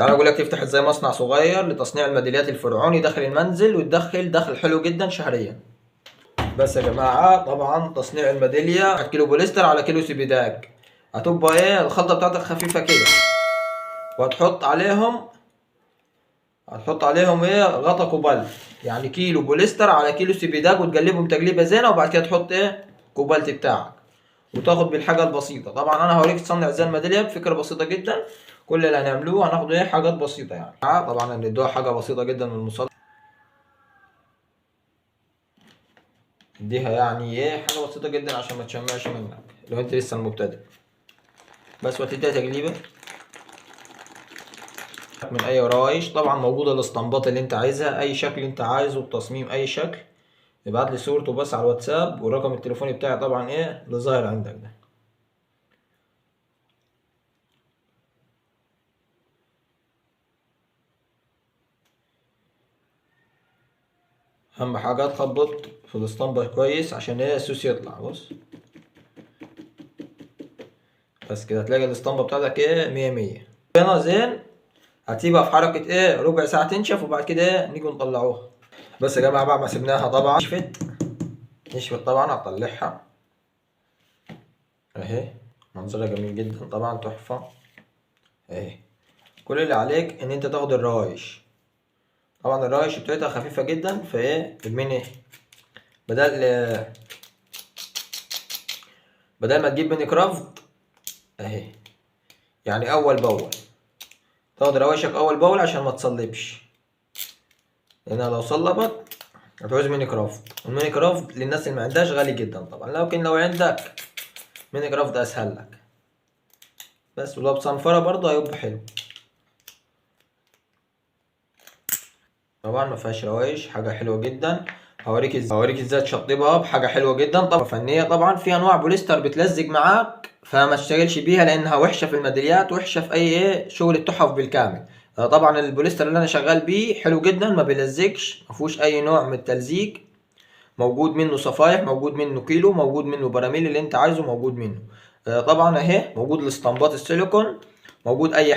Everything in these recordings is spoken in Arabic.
تعالى اقول لك تفتح ازاي مصنع صغير لتصنيع الميداليات الفرعوني داخل المنزل وتدخل دخل حلو جدا شهريا. بس يا جماعه طبعا تصنيع الميداليه 1 كيلو بوليستر على كيلو سيبيداك. هتبقى ايه الخلطه بتاعتك خفيفه كده، وهتحط عليهم ايه غطا كوبالت، يعني كيلو بوليستر على كيلو سيبيداك، وتقلبهم تقليبه زينه، وبعد كده تحط ايه كوبالت بتاعك وتاخد بالحاجه البسيطه. طبعا انا هوريك تصنع ازاي الميداليه بفكره بسيطه جدا. كل اللي هنعملوه هناخد ايه حاجات بسيطه يعني. طبعا هندوها حاجه بسيطه جدا من المصادر، اديها يعني ايه حاجه بسيطه جدا عشان ما تشمعش منك لو انت لسه المبتدئ. بس وتديها تقليبه من اي رايش. طبعا موجوده الاسطمبات اللي انت عايزها، اي شكل انت عايزه بتصميم اي شكل، ابعت لي صورته بس على الواتساب، ورقم التليفون بتاعي طبعا ايه اللي ظاهر عندك ده. اهم حاجه تخبط في الاسطمبه كويس عشان ايه السوس يطلع. بص بس كده هتلاقي الاسطمبه بتاعتك ايه مية مية هنا زين. هتسيبها في حركه ايه ربع ساعه تنشف، وبعد كده ايه نيجي نطلعوها. بس يا جماعه بعد ما سيبناها طبعا نشفت طبعا هتطلعها اهي. منظرها جميل جدا طبعا تحفه اهي. كل اللي عليك ان انت تاخد الرايش. طبعا الرايش بتاعتها خفيفه جدا، فايه الميني بدل ما تجيب ميني كرافت اهي، يعني اول باول تاخد روايشك اول باول عشان ما تصلبش، لانها لو صلبت هتعوز ميني كرافت. والميني كرافت للناس اللي ما عندهاش غالي جدا طبعا، لكن لو عندك ميني كرافت اسهل لك. بس ولو بصنفرة برضه هيبقى حلو. طبعا ما فيهاش روايش، حاجه حلوه جدا. هوريك ازاي تشطبها بحاجه حلوه جدا طبعا فنيه. طبعا في انواع بوليستر بتلزق معاك فما تشتغلش بيها لانها وحشه في الميداليات، وحشه في اي ايه شغل التحف بالكامل. طبعا البوليستر اللي انا شغال بيه حلو جدا، ما بيلزقش، ما فيهوش اي نوع من التلزيق. موجود منه صفايح، موجود منه كيلو، موجود منه براميل، اللي انت عايزه موجود منه. طبعا اهي موجود الاسطمبات السيليكون، موجود اي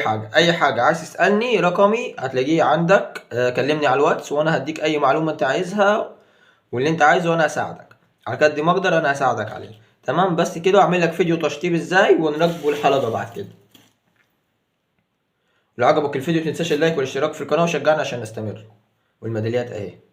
حاجه عايز تسالني رقمي هتلاقيه عندك. كلمني على الواتس وانا هديك اي معلومه انت عايزها، واللي انت عايزه انا هساعدك على قد ما اقدر، انا هساعدك عليه. تمام. بس كده اعمل لك فيديو تشطيب ازاي ونراقبه الحلقه بعد كده. لو عجبك الفيديو متنساش اللايك والاشتراك في القناه وشجعنا عشان نستمر. والميداليات اهي.